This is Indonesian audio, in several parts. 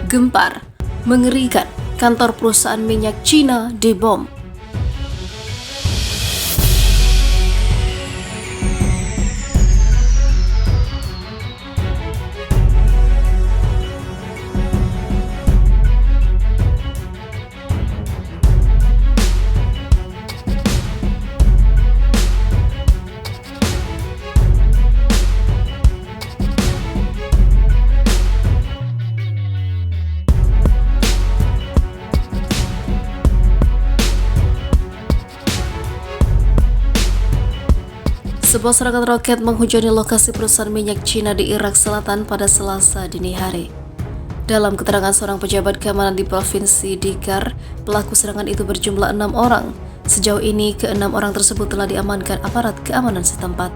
Gempar, mengerikan, kantor perusahaan minyak Cina dibom. Sebuah serangan roket menghujani lokasi perusahaan minyak Cina di Irak Selatan pada Selasa dini hari. Dalam keterangan seorang pejabat keamanan di Provinsi Dikar, pelaku serangan itu berjumlah 6 orang. Sejauh ini, ke-6 orang tersebut telah diamankan aparat keamanan setempat.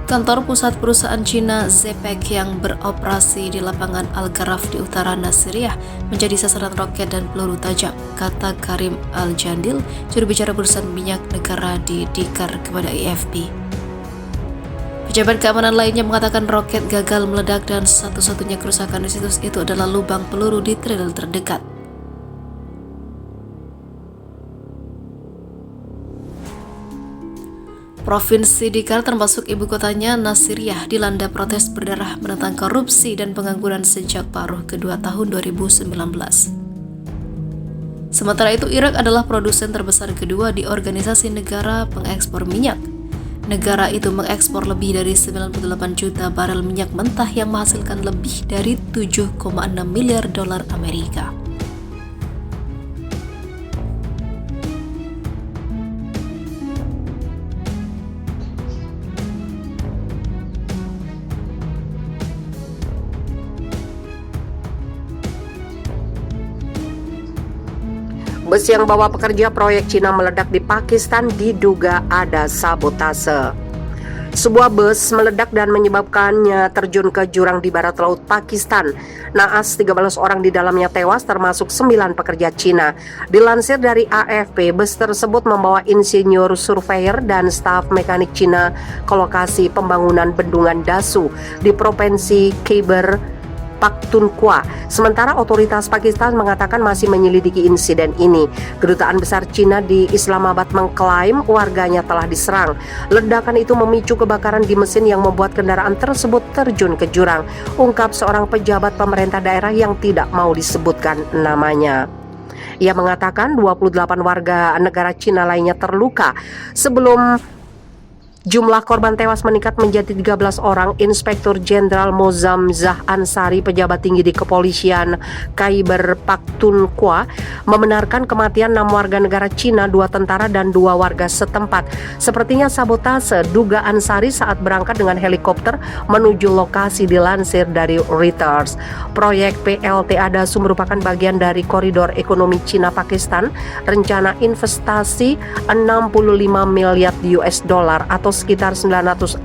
Kantor pusat perusahaan Cina ZPEC yang beroperasi di lapangan Al-Gharaf di utara Nasiriyah menjadi sasaran roket dan peluru tajam, kata Karim Al-Jandil, juru bicara perusahaan minyak negara di Dikar kepada AFP. Pejabat keamanan lainnya mengatakan roket gagal meledak dan satu-satunya kerusakan di situs itu adalah lubang peluru di trailer terdekat. Provinsi Dikar termasuk ibu kotanya Nasiriyah dilanda protes berdarah menentang korupsi dan pengangguran sejak paruh kedua tahun 2019. Sementara itu, Irak adalah produsen terbesar kedua di organisasi negara pengekspor minyak. Negara itu mengekspor lebih dari 98 juta barel minyak mentah yang menghasilkan lebih dari 7,6 miliar dolar Amerika. Bus yang bawa pekerja proyek Cina meledak di Pakistan diduga ada sabotase. Sebuah bus meledak dan menyebabkannya terjun ke jurang di barat laut Pakistan. Naas 13 orang di dalamnya tewas termasuk 9 pekerja Cina. Dilansir dari AFP, bus tersebut membawa insinyur surveyor dan staf mekanik Cina ke lokasi pembangunan bendungan Dasu di Provinsi Khyber Pakhtunkhwa. Sementara otoritas Pakistan mengatakan masih menyelidiki insiden ini. Kedutaan besar Cina di Islamabad mengklaim warganya telah diserang. Ledakan itu memicu kebakaran di mesin yang membuat kendaraan tersebut terjun ke jurang, ungkap seorang pejabat pemerintah daerah yang tidak mau disebutkan namanya. Ia mengatakan 28 warga negara Cina lainnya terluka. Sebelum jumlah korban tewas meningkat menjadi 13 orang, Inspektur Jenderal Mozammil Ansari, pejabat tinggi di kepolisian Khyber Pakhtunkhwa, membenarkan kematian 6 warga negara Cina, 2 tentara dan 2 warga setempat. Sepertinya sabotase, duga Ansari saat berangkat dengan helikopter menuju lokasi, dilansir dari Reuters. Proyek PLTA Dasu merupakan bagian dari koridor ekonomi Cina-Pakistan, rencana investasi 65 miliar US dollar atau sekitar 944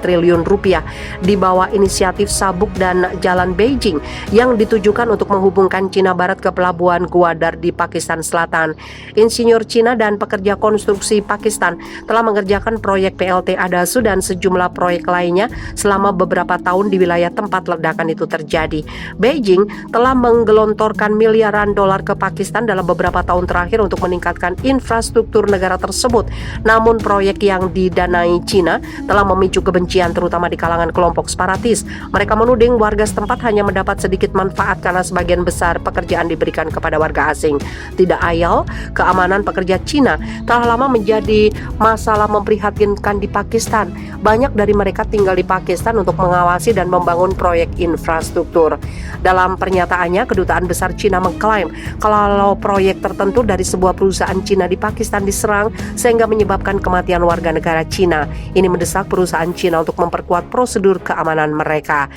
triliun rupiah di bawah inisiatif Sabuk dan Jalan Beijing yang ditujukan untuk menghubungkan Cina Barat ke pelabuhan Gwadar di Pakistan Selatan. Insinyur Cina dan pekerja konstruksi Pakistan telah mengerjakan proyek PLTA Dasu dan sejumlah proyek lainnya selama beberapa tahun di wilayah tempat ledakan itu terjadi. Beijing telah menggelontorkan miliaran dolar ke Pakistan dalam beberapa tahun terakhir untuk meningkatkan infrastruktur negara tersebut. Namun proyek yang didanai Cina telah memicu kebencian terutama di kalangan kelompok separatis. Mereka menuding warga setempat hanya mendapat sedikit manfaat karena sebagian besar pekerjaan diberikan kepada warga asing. Tidak ayal, keamanan pekerja Cina telah lama menjadi masalah memprihatinkan di Pakistan. Banyak dari mereka tinggal di Pakistan untuk mengawasi dan membangun proyek infrastruktur. Dalam pernyataannya, kedutaan besar Cina mengklaim kalau proyek tertentu dari sebuah perusahaan Cina di Pakistan diserang sehingga menyebabkan kematian warga negara Cina. Ini mendesak perusahaan Cina untuk memperkuat prosedur keamanan mereka.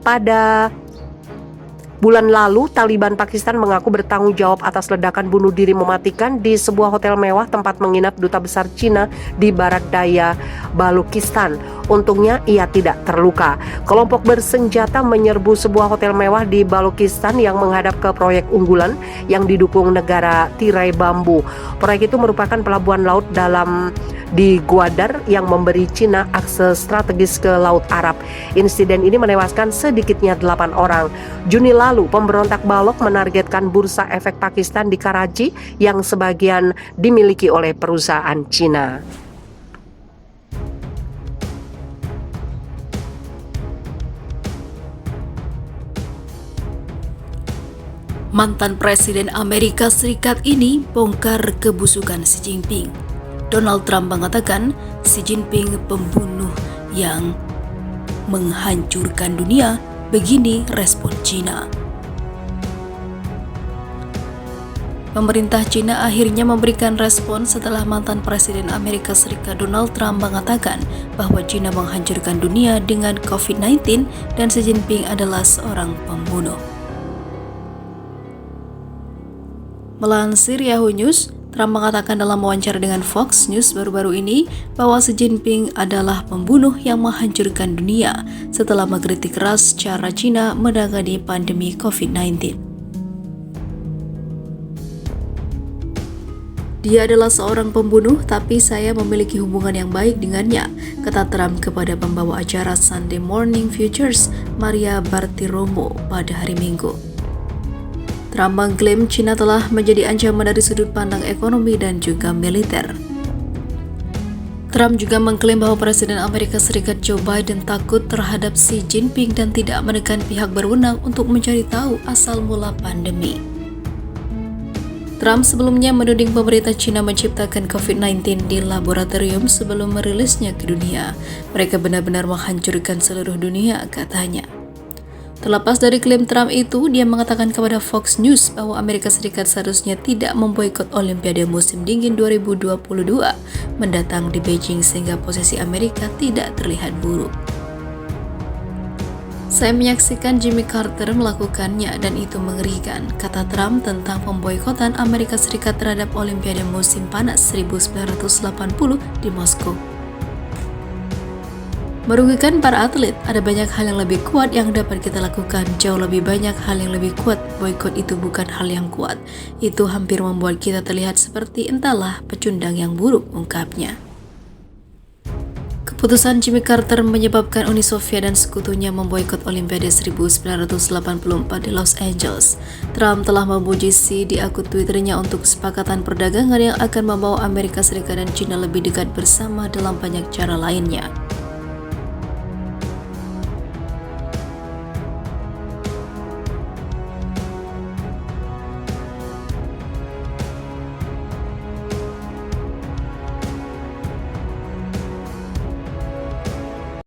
Pada bulan lalu, Taliban Pakistan mengaku bertanggung jawab atas ledakan bunuh diri mematikan di sebuah hotel mewah tempat menginap duta besar Cina di barat daya Balochistan. Untungnya ia tidak terluka. Kelompok bersenjata menyerbu sebuah hotel mewah di Balochistan yang menghadap ke proyek unggulan yang didukung negara tirai bambu. Proyek itu merupakan pelabuhan laut dalam di Gwadar yang memberi Cina akses strategis ke Laut Arab. Insiden ini menewaskan sedikitnya 8 orang. Juni lalu, pemberontak Balok menargetkan bursa efek Pakistan di Karachi yang sebagian dimiliki oleh perusahaan Cina. Mantan Presiden Amerika Serikat ini bongkar kebusukan Xi Jinping. Donald Trump mengatakan Xi Jinping pembunuh yang menghancurkan dunia. Begini respon Cina. Pemerintah Cina akhirnya memberikan respon setelah mantan Presiden Amerika Serikat Donald Trump mengatakan bahwa Cina menghancurkan dunia dengan COVID-19 dan Xi Jinping adalah seorang pembunuh. Melansir Yahoo News, Trump mengatakan dalam wawancara dengan Fox News baru-baru ini bahwa Xi Jinping adalah pembunuh yang menghancurkan dunia setelah mengkritik keras cara Cina menangani pandemi COVID-19. Dia adalah seorang pembunuh, tapi saya memiliki hubungan yang baik dengannya, kata Trump kepada pembawa acara Sunday Morning Futures, Maria Bartiromo, pada hari Minggu. Trump mengklaim Cina telah menjadi ancaman dari sudut pandang ekonomi dan juga militer. Trump juga mengklaim bahwa Presiden Amerika Serikat Joe Biden takut terhadap Xi Jinping dan tidak menekan pihak berwenang untuk mencari tahu asal mula pandemi. Trump sebelumnya menuding pemerintah Cina menciptakan COVID-19 di laboratorium sebelum merilisnya ke dunia. Mereka benar-benar menghancurkan seluruh dunia, katanya. Terlepas dari klaim Trump itu, dia mengatakan kepada Fox News bahwa Amerika Serikat seharusnya tidak memboikot Olimpiade musim dingin 2022 mendatang di Beijing sehingga posisi Amerika tidak terlihat buruk. Saya menyaksikan Jimmy Carter melakukannya dan itu mengerikan, kata Trump tentang pemboikotan Amerika Serikat terhadap Olimpiade musim panas 1980 di Moskow. Merugikan para atlet, ada banyak hal yang lebih kuat yang dapat kita lakukan, jauh lebih banyak hal yang lebih kuat. Boikot itu bukan hal yang kuat, itu hampir membuat kita terlihat seperti entahlah pecundang yang buruk, ungkapnya. Keputusan Jimmy Carter menyebabkan Uni Soviet dan sekutunya memboikot Olimpiade 1984 di Los Angeles. Trump telah memuji Xi di akun Twitternya untuk kesepakatan perdagangan yang akan membawa Amerika Serikat dan China lebih dekat bersama dalam banyak cara lainnya.